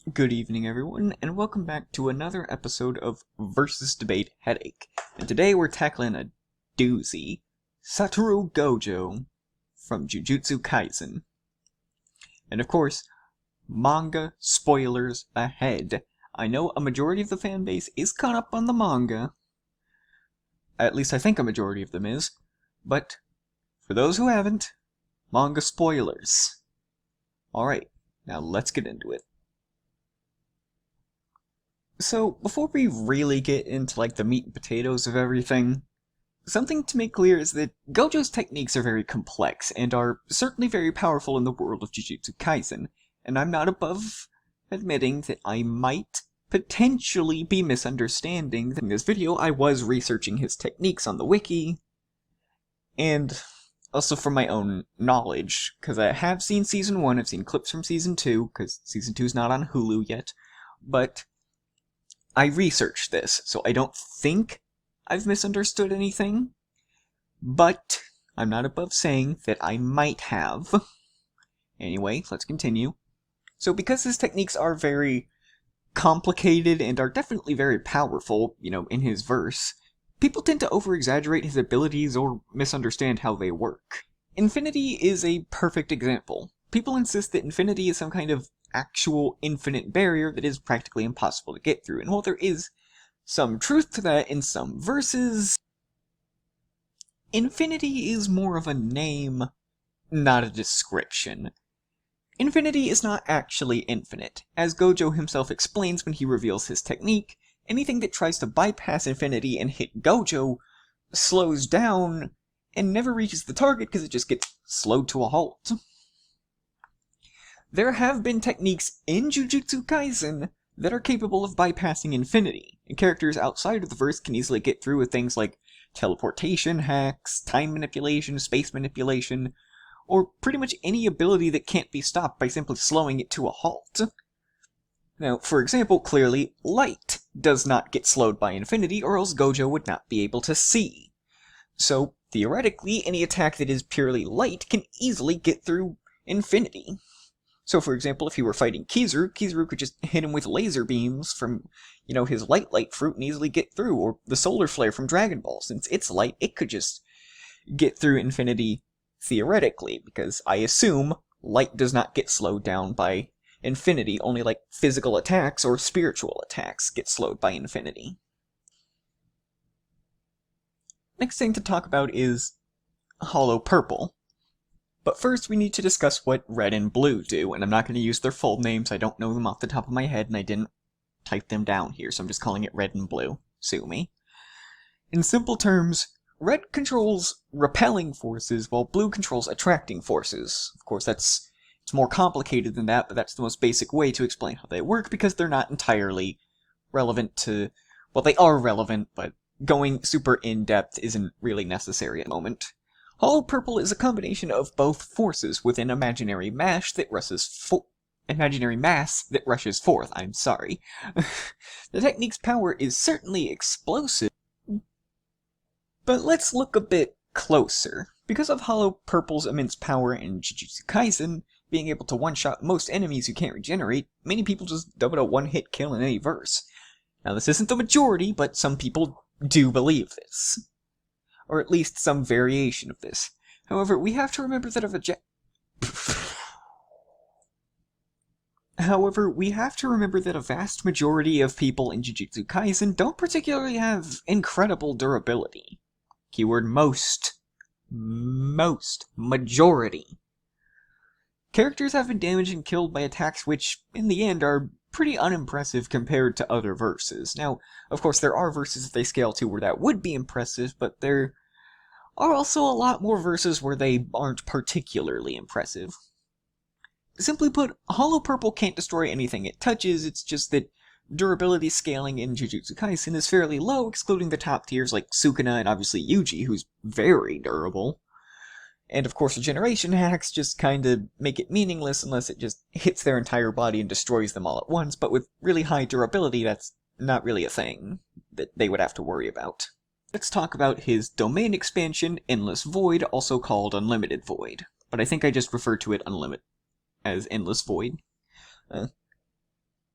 Good evening, everyone, and welcome back to another episode of Versus Debate Headache. And today we're tackling a doozy, Satoru Gojo from Jujutsu Kaisen. And of course, manga spoilers ahead. I know a majority of the fanbase is caught up on the manga. At least I think a majority of them is. But for those who haven't, manga spoilers. Alright, now let's get into it. So, before we really get into the meat and potatoes of everything, something to make clear is that Gojo's techniques are very complex, and are certainly very powerful in the world of Jujutsu Kaisen, and I'm not above admitting that I might potentially be misunderstanding. In this video, I was researching his techniques on the wiki, and also from my own knowledge, because I have seen Season 1, I've seen clips from Season 2, because Season 2 is not on Hulu yet, but I researched this, so I don't think I've misunderstood anything, but I'm not above saying that I might have. Anyway, let's continue. So because his techniques are very complicated and are definitely very powerful, in his verse, people tend to over-exaggerate his abilities or misunderstand how they work. Infinity is a perfect example. People insist that infinity is some kind of actual infinite barrier that is practically impossible to get through, and while there is some truth to that in some verses, infinity is more of a name, not a description. Infinity is not actually infinite. As Gojo himself explains when he reveals his technique, anything that tries to bypass infinity and hit Gojo slows down and never reaches the target because it just gets slowed to a halt. There have been techniques in Jujutsu Kaisen that are capable of bypassing infinity, and characters outside of the verse can easily get through with things like teleportation hacks, time manipulation, space manipulation, or pretty much any ability that can't be stopped by simply slowing it to a halt. Now, for example, clearly, light does not get slowed by infinity, or else Gojo would not be able to see. So, theoretically, any attack that is purely light can easily get through infinity. So, for example, if he were fighting Kizaru could just hit him with laser beams from, his light fruit and easily get through, or the solar flare from Dragon Ball. Since it's light, it could just get through infinity theoretically, because I assume light does not get slowed down by infinity, only physical attacks or spiritual attacks get slowed by infinity. Next thing to talk about is Hollow Purple. But first, we need to discuss what Red and Blue do, and I'm not going to use their full names, I don't know them off the top of my head, and I didn't type them down here, so I'm just calling it Red and Blue. Sue me. In simple terms, Red controls repelling forces, while Blue controls attracting forces. Of course, it's more complicated than that, but that's the most basic way to explain how they work, because they're not entirely relevant to... Well, they are relevant, but going super in-depth isn't really necessary at the moment. Hollow Purple is a combination of both forces with an imaginary mass that rushes forth. I'm sorry. The technique's power is certainly explosive, but let's look a bit closer. Because of Hollow Purple's immense power in Jujutsu Kaisen, being able to one-shot most enemies who can't regenerate, many people just dub it a one-hit kill in any verse. Now, this isn't the majority, but some people do believe this. Or at least some variation of this. However, we have to remember that a vast majority of people in Jujutsu Kaisen don't particularly have incredible durability. Keyword most. Majority. Characters have been damaged and killed by attacks which, in the end, are pretty unimpressive compared to other verses. Now, of course, there are verses that they scale to where that would be impressive, but there are also a lot more verses where they aren't particularly impressive. Simply put, Hollow Purple can't destroy anything it touches, it's just that durability scaling in Jujutsu Kaisen is fairly low, excluding the top tiers like Sukuna and obviously Yuji, who's very durable. And of course, regeneration hacks just kinda make it meaningless unless it just hits their entire body and destroys them all at once, but with really high durability, that's not really a thing that they would have to worry about. Let's talk about his domain expansion, Endless Void, also called Unlimited Void. But I think I just referred to it as Endless Void.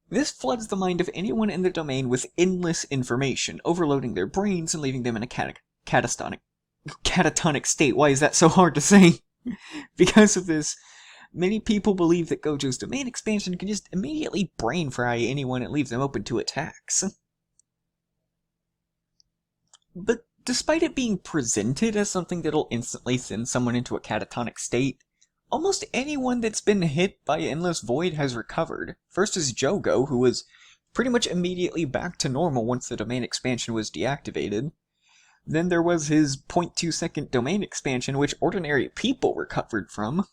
This floods the mind of anyone in the domain with endless information, overloading their brains and leaving them in a catatonic state. Why is that so hard to say? Because of this, many people believe that Gojo's domain expansion can just immediately brain fry anyone it leaves them open to attacks. But despite it being presented as something that'll instantly send someone into a catatonic state, almost anyone that's been hit by Endless Void has recovered. First is Jogo, who was pretty much immediately back to normal once the domain expansion was deactivated. Then there was his 0.2 second domain expansion, which ordinary people recovered from.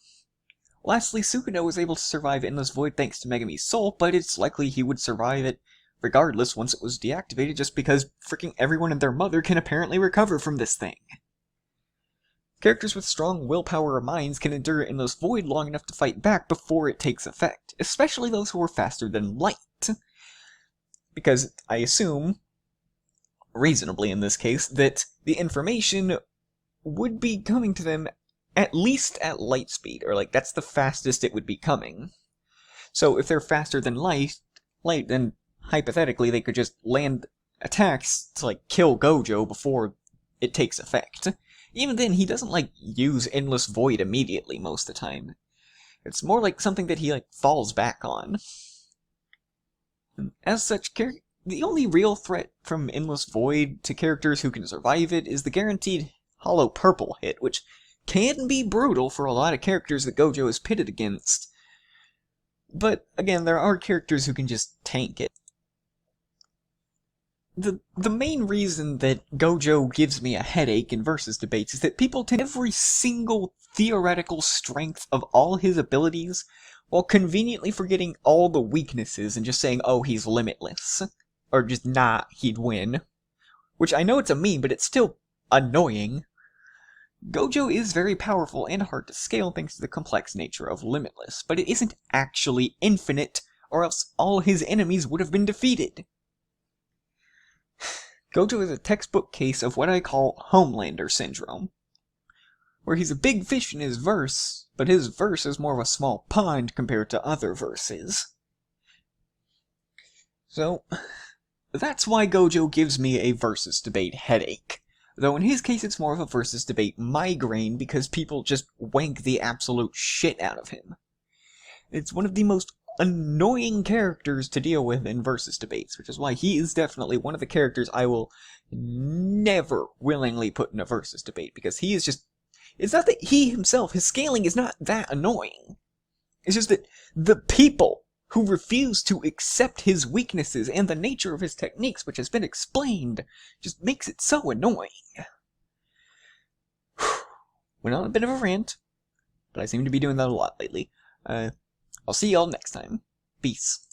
Lastly, Sukino was able to survive Endless Void thanks to Megami's soul, but it's likely he would survive it regardless once it was deactivated, just because freaking everyone and their mother can apparently recover from this thing. Characters with strong willpower or minds can endure Endless Void long enough to fight back before it takes effect, especially those who are faster than light. Because I assume, reasonably in this case, that the information would be coming to them at least at light speed, or like that's the fastest it would be coming. So if they're faster than light, then hypothetically they could just land attacks to like kill Gojo before it takes effect. Even then, he doesn't like use Endless Void immediately most of the time. It's more like something that he like falls back on. As such, the only real threat from Endless Void to characters who can survive it is the guaranteed hollow purple hit, which can be brutal for a lot of characters that Gojo is pitted against. But again, there are characters who can just tank it. The main reason that Gojo gives me a headache in versus debates is that people take every single theoretical strength of all his abilities while conveniently forgetting all the weaknesses and just saying, oh, he's limitless. Or just, nah, he'd win. Which I know it's a meme, but it's still annoying. Gojo is very powerful and hard to scale thanks to the complex nature of Limitless, but it isn't actually infinite, or else all his enemies would have been defeated. Gojo is a textbook case of what I call Homelander syndrome, where he's a big fish in his verse, but his verse is more of a small pond compared to other verses. So, that's why Gojo gives me a versus debate headache. Though in his case it's more of a versus debate migraine because people just wank the absolute shit out of him. It's one of the most annoying characters to deal with in versus debates, which is why he is definitely one of the characters I will never willingly put in a versus debate, because he is just... It's not that he himself, his scaling is not that annoying. It's just that the people who refuse to accept his weaknesses and the nature of his techniques, which has been explained, just makes it so annoying. Went on a bit of a rant, but I seem to be doing that a lot lately. I'll see y'all next time. Peace.